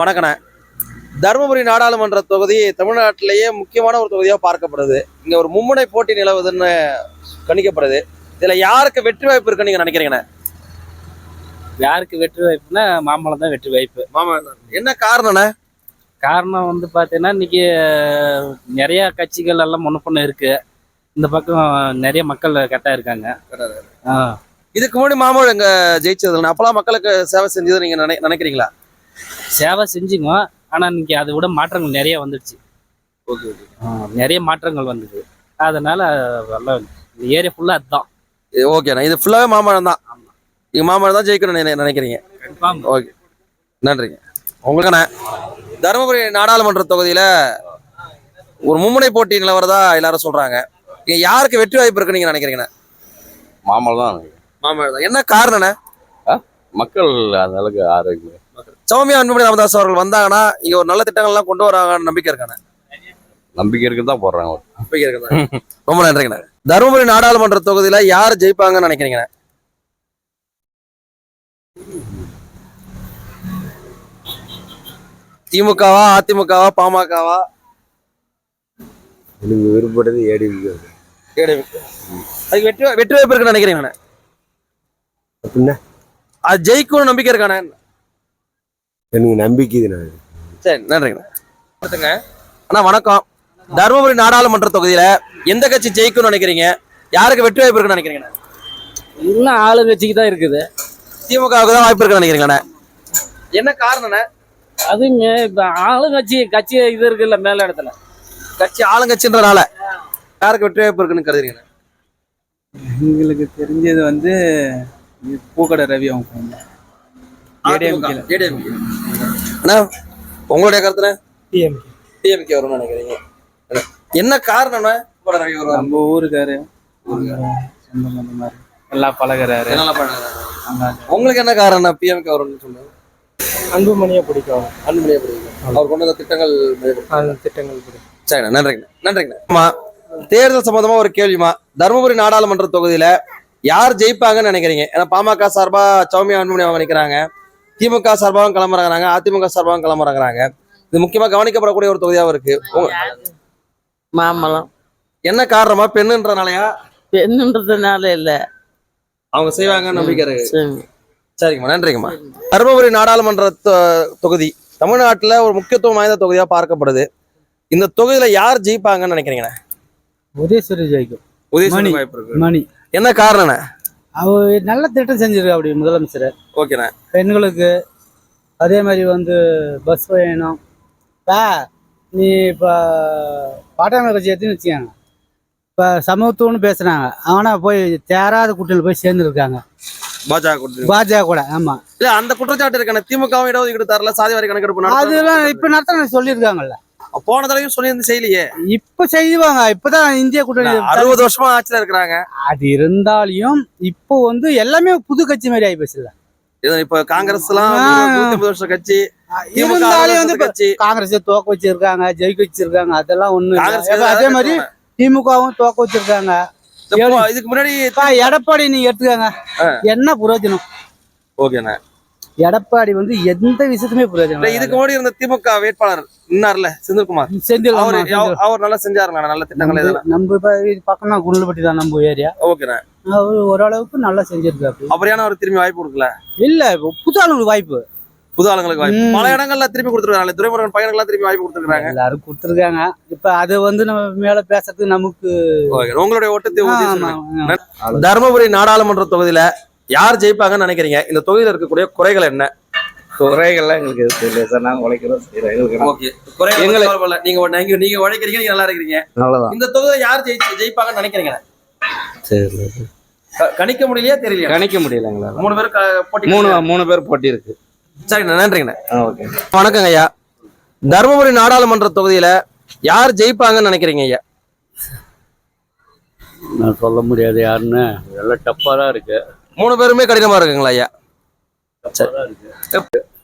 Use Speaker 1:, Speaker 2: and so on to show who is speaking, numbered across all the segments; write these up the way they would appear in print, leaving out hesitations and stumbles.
Speaker 1: வணக்கண்ணே. தருமபுரி நாடாளுமன்ற தொகுதி தமிழ்நாட்டிலேயே முக்கியமான ஒரு தொகுதியாக பார்க்கப்படுது. இங்க ஒரு மும்முனை போட்டி நிலவுதுன்னு கணிக்கப்படுது. இதுல யாருக்கு வெற்றி வாய்ப்பு இருக்குன்னு நீங்க நினைக்கிறீங்கண்ணே?
Speaker 2: யாருக்கு வெற்றி வாய்ப்புனா மாம்பழம் தான் வெற்றி வாய்ப்பு.
Speaker 1: மாம்பழம். என்ன காரணம்ண்ணே?
Speaker 2: காரணம் வந்து பார்த்தீங்கன்னா இன்னைக்கு நிறைய கட்சிகள் எல்லாம் முன்னப்பண்ண இருக்கு. இந்த பக்கம் நிறைய மக்கள் கரெக்டாக இருக்காங்க.
Speaker 1: இதுக்கு முன்னாடி மாம்பழம் எங்க ஜெயிச்சதுண்ணே? அப்பெல்லாம் மக்களுக்கு சேவை செஞ்சது நீங்க நினைக்கிறீங்களா?
Speaker 2: சேவை செஞ்சுங்க, ஆனால் இன்னைக்கு அதை விட மாற்றங்கள் நிறைய வந்துடுச்சு. நிறைய மாற்றங்கள் வந்தது. அதனால எல்லாம் இந்த ஏரியா ஃபுல்லாக அதுதான்.
Speaker 1: ஓகேண்ணா, இது ஃபுல்லாகவே மாம்பழம் தான். இங்கே மாம்பழம் தான் ஜெயிக்கணும்னு நினைக்கிறீங்க? ஓகே, நன்றிங்க. உங்களுக்குண்ணே, தருமபுரி நாடாளுமன்ற தொகுதியில் ஒரு மும்முனை போட்டி நிலவரதா எல்லாரும் சொல்கிறாங்க. இங்கே யாருக்கு வெற்றி வாய்ப்பு இருக்குன்னு நீங்கள் நினைக்கிறீங்கண்ணே?
Speaker 3: மாம்பழம் தான்.
Speaker 1: மாம்பழம் தான். என்ன காரணம்ண்ணே?
Speaker 3: மக்கள் அந்த அளவுக்கு ஆரோக்கியம்.
Speaker 1: சௌமியா அன்புமணி ராமதாஸ் அவர்கள் வந்தாங்கன்னா இங்கே ஒரு நல்ல திட்டங்கள்லாம் கொண்டு வராங்கன்னு நம்பிக்கை இருக்காண்ணே?
Speaker 3: நம்பிக்கை இருக்குன்னு தான் போடுறாங்க.
Speaker 1: நம்பிக்கை இருக்குதான். ரொம்ப நன்றிங்கண்ணே. தருமபுரி நாடாளுமன்ற தொகுதியில் யார் ஜெயிப்பாங்கன்னு நினைக்கிறீங்கண்ணே? திமுகவா, அதிமுகவா, பாமகவா?
Speaker 3: எனக்கு விருப்பப்பட்டது ஏடிஎம்கே.
Speaker 1: அதுக்கு வெற்றி வாய்ப்பு இருக்குன்னு நினைக்கிறீங்கண்ணே?
Speaker 3: அப்படின்னா
Speaker 1: அது ஜெயிக்கும்னு நம்பிக்கை இருக்காண்ணே?
Speaker 3: எனக்கு நம்பிக்கை இது.
Speaker 1: சரி, நன்றிங்கண்ணே. அண்ணா வணக்கம். தருமபுரி நாடாளுமன்ற தொகுதியில எந்த கட்சி ஜெயிக்கும்னு நினைக்கிறீங்க? யாருக்கு வெற்றி வாய்ப்பு இருக்குன்னு நினைக்கிறீங்கண்ணே?
Speaker 2: இன்னும் ஆளுங்கட்சிக்கு தான் இருக்குது.
Speaker 1: திமுகவுக்கு தான் வாய்ப்பு இருக்குன்னு நினைக்கிறீங்கண்ணே? என்ன காரணம்ண்ணே?
Speaker 2: அதுங்க இப்போ கட்சி இது இருக்குல்ல மேல இடத்துல.
Speaker 1: கட்சி ஆளுங்கட்சின்றனால யாருக்கு வெற்றி வாய்ப்பு இருக்குன்னு கருதுறீங்கண்ணே?
Speaker 4: எங்களுக்கு தெரிஞ்சது வந்து பூக்கடை ரவி அவங்க.
Speaker 1: அண்ணா உங்களுடைய கருத்துண்ணே? டிஎம்கே வரும்னு நினைக்கிறீங்க? என்ன காரணம்னா
Speaker 4: நம்ம ஊருக்காரு சொந்தம் மாதிரி எல்லாம் பழகிறாரு.
Speaker 1: உங்களுக்கு என்ன காரணம் பிஎம்கே வரும்னு சொல்லுங்க?
Speaker 4: அன்புமணியை பிடிக்கும்.
Speaker 1: அன்புமணியை பிடிக்கும். அவர் கொண்டு வந்த திட்டங்கள் பிடிக்கும். சரிண்ணா, நன்றிங்கண்ணா. நன்றிங்கண்ணா. ஆமா, தேர்தல் சம்பந்தமா ஒரு கேள்விமா. தருமபுரி நாடாளுமன்ற தொகுதியில யார் ஜெயிப்பாங்கன்னு நினைக்கிறீங்க? ஏன்னா பாமக சார்பா சௌமியா அன்புமணி அவங்க நினைக்கிறாங்க, திமுக சார்பாகவும் கிளம்புறாங்க, அதிமுக சார்பாகவும் கிளம்புறாங்க. இது முக்கியமா கவனிக்கப்படக்கூடிய ஒரு தொகுதியாகவும் இருக்கு.
Speaker 5: மாம்பழம்.
Speaker 1: என்ன காரணமா? பெண்ணுன்றனாலயா?
Speaker 5: பெண்ணுன்றதுனால இல்ல,
Speaker 1: அவங்க செய்வாங்கன்னு நம்பிக்கை இருக்கு. சரிங்கம்மா, நன்றிங்கம்மா. தருமபுரி நாடாளுமன்ற தொகுதி தமிழ்நாட்டுல ஒரு முக்கியத்துவம் வாய்ந்த தொகுதியா பார்க்கப்படுது. இந்த தொகுதியில யார் ஜெயிப்பாங்கன்னு நினைக்கிறீங்கண்ணே?
Speaker 4: உதயசூரி ஜெயிக்கும்.
Speaker 1: உதயசூரி வாய்ப்பு இருக்கு.
Speaker 4: மணி.
Speaker 1: என்ன காரணம்ண்ணே?
Speaker 4: அவர் நல்ல திட்டம் செஞ்சிருக்க அப்படி முதலமைச்சர்.
Speaker 1: ஓகேண்ணே.
Speaker 4: பெண்களுக்கு அதே மாதிரி வந்து பஸ் வேணும். நீ இப்போ பாட்டாளர் கட்சி எடுத்துன்னு வச்சுக்காங்க, இப்போ சமத்துவம்னு பேசுனாங்க, ஆனால் போய் தேராத கூட்டணியில் போய் சேர்ந்துருக்காங்க பாஜக கூட. ஆமா,
Speaker 1: இல்ல அந்த குற்றச்சாட்டு இருக்கான திமுகவும் இடஒதுக்கீடு தரல, சாதிவாரி கணக்கெடுப்பு
Speaker 4: அதெல்லாம் இப்ப நடத்த சொல்லியிருக்காங்கல்ல.
Speaker 1: போன தடவையும் சொல்லி செய்யலையே.
Speaker 4: இப்ப செய்வாங்க. இப்பதான் இந்திய கூட்டணி
Speaker 1: 60 வருஷமா ஆட்சியில இருக்கிறாங்க.
Speaker 4: அது இருந்தாலும் இப்போ வந்து எல்லாமே புது கட்சி மாதிரி ஆகி போச்சுல்ல.
Speaker 1: இப்ப காங்கிரஸ் எல்லாம் 150 வருஷம் கட்சி
Speaker 4: இருந்தாலும் வந்து காங்கிரஸ் தோக்க வச்சிருக்காங்க, ஜெயிக்க வச்சிருக்காங்க. அதெல்லாம் ஒண்ணு. அதே மாதிரி திமுகவும் தோக்க வச்சிருக்காங்க.
Speaker 1: இதுக்கு முன்னாடி
Speaker 4: எடப்பாடி நீங்க எடுத்துக்காங்க, என்ன பிரயோஜனம்?
Speaker 1: ஓகேண்ணா.
Speaker 4: எடப்பாடி வந்து எந்த விஷயத்துமே பிரயோஜனம்.
Speaker 1: இதுக்கு முன்னாடி இருந்த திமுக வேட்பாளர் இன்னார்ல செந்தில், அவர் நல்லா செஞ்சாருங்க, நல்ல திட்டங்கள்.
Speaker 4: நம்ம பக்கம் தான் குண்டல்பட்டி தான் நம்ம ஏரியா.
Speaker 1: ஓகேண்ணா.
Speaker 4: அவர் ஓரளவுக்கு நல்லா செஞ்சிருக்காரு.
Speaker 1: அப்படியான அவர் திரும்பி வாய்ப்பு கொடுக்கல?
Speaker 4: இல்ல, புது ஆளுங்களுக்கு வாய்ப்பு.
Speaker 1: புது ஆளுங்களுக்கு வாய்ப்பு பல இடங்கள்ல திரும்பி கொடுத்துருக்காங்க. துரைமுருகன் பையனுக்கு திரும்பி வாய்ப்பு கொடுத்துருக்காங்க.
Speaker 4: எல்லாரும் கொடுத்துருக்காங்க. இப்ப அது வந்து நம்ம மேல பேசுறதுக்கு நமக்கு.
Speaker 1: உங்களுடைய ஓட்டத்தை தருமபுரி நாடாளுமன்ற தொகுதியில யார் ஜெயிப்பாங்கன்னு நினைக்கிறீங்க? இந்த தொகுதியில இருக்கக்கூடிய குறைகள் என்ன?
Speaker 3: குறைகள்லாம் எங்களுக்கு தெரியல சார். நாங்கள் உழைக்கிறோம்,
Speaker 1: நீங்க உழைக்கிறீங்க, நீங்க நல்லா இருக்கிறீங்க. இந்த தொகுதியில யார் ஜெயிப்பாங்கன்னு நினைக்கிறீங்க? கணிக்க முடியலையா? தெரியல.
Speaker 3: கணிக்க முடியல.
Speaker 1: 3 பேர் போட்டி.
Speaker 3: 3 பேர் போட்டி இருக்கு.
Speaker 1: சரிண்ணா, நன்றிங்கண்ணா.
Speaker 3: ஓகே,
Speaker 1: வணக்கங்க ஐயா. தருமபுரி நாடாளுமன்ற தொகுதியில யார் ஜெயிப்பாங்கன்னு நினைக்கிறீங்க ஐயா?
Speaker 2: நான் சொல்ல முடியாது யாருன்னு. எல்லாம் டப்பா தான் இருக்கு. 3
Speaker 1: பேருமே கடினமா இருக்குங்களா ஐயா?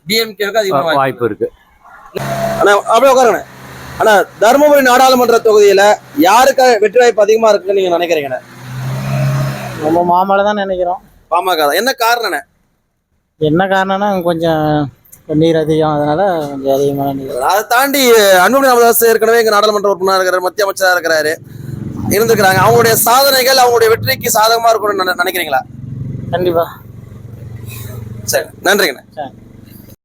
Speaker 1: டிஎம்கேவுக்கு அதிகமா
Speaker 2: வாய்ப்பு இருக்கு.
Speaker 1: ஆனா அப்படியே உட்காருங்க. ஆனா தருமபுரி நாடாளுமன்ற தொகுதியில யாருக்கு வெற்றி வாய்ப்பு அதிகமா இருக்குன்னு நீங்க நினைக்கிறீங்கண்ணே?
Speaker 4: நம்ம மாமலை தான் நினைக்கிறோம்.
Speaker 1: பாமக தான். என்ன காரணம்ண்ணே?
Speaker 4: என்ன காரணம்னா கொஞ்சம் நீர் அதிகம், அதனால கொஞ்சம் அதிகமான நீர்.
Speaker 1: அதை தாண்டி அன்புமணி ராமதாஸ் ஏற்கனவே இங்க நாடாளுமன்ற உறுப்பினராக இருக்கிறாரு, மத்திய அமைச்சராக இருக்கிறாரு, இருந்திருக்கிறாங்க. அவங்களுடைய சாதனைகள் அவங்களுடைய வெற்றிக்கு சாதகமா இருக்கும்னு நினைக்கிறீங்களா?
Speaker 4: கண்டிப்பா.
Speaker 1: சரி, நன்றிங்கண்ணா.
Speaker 4: சரி.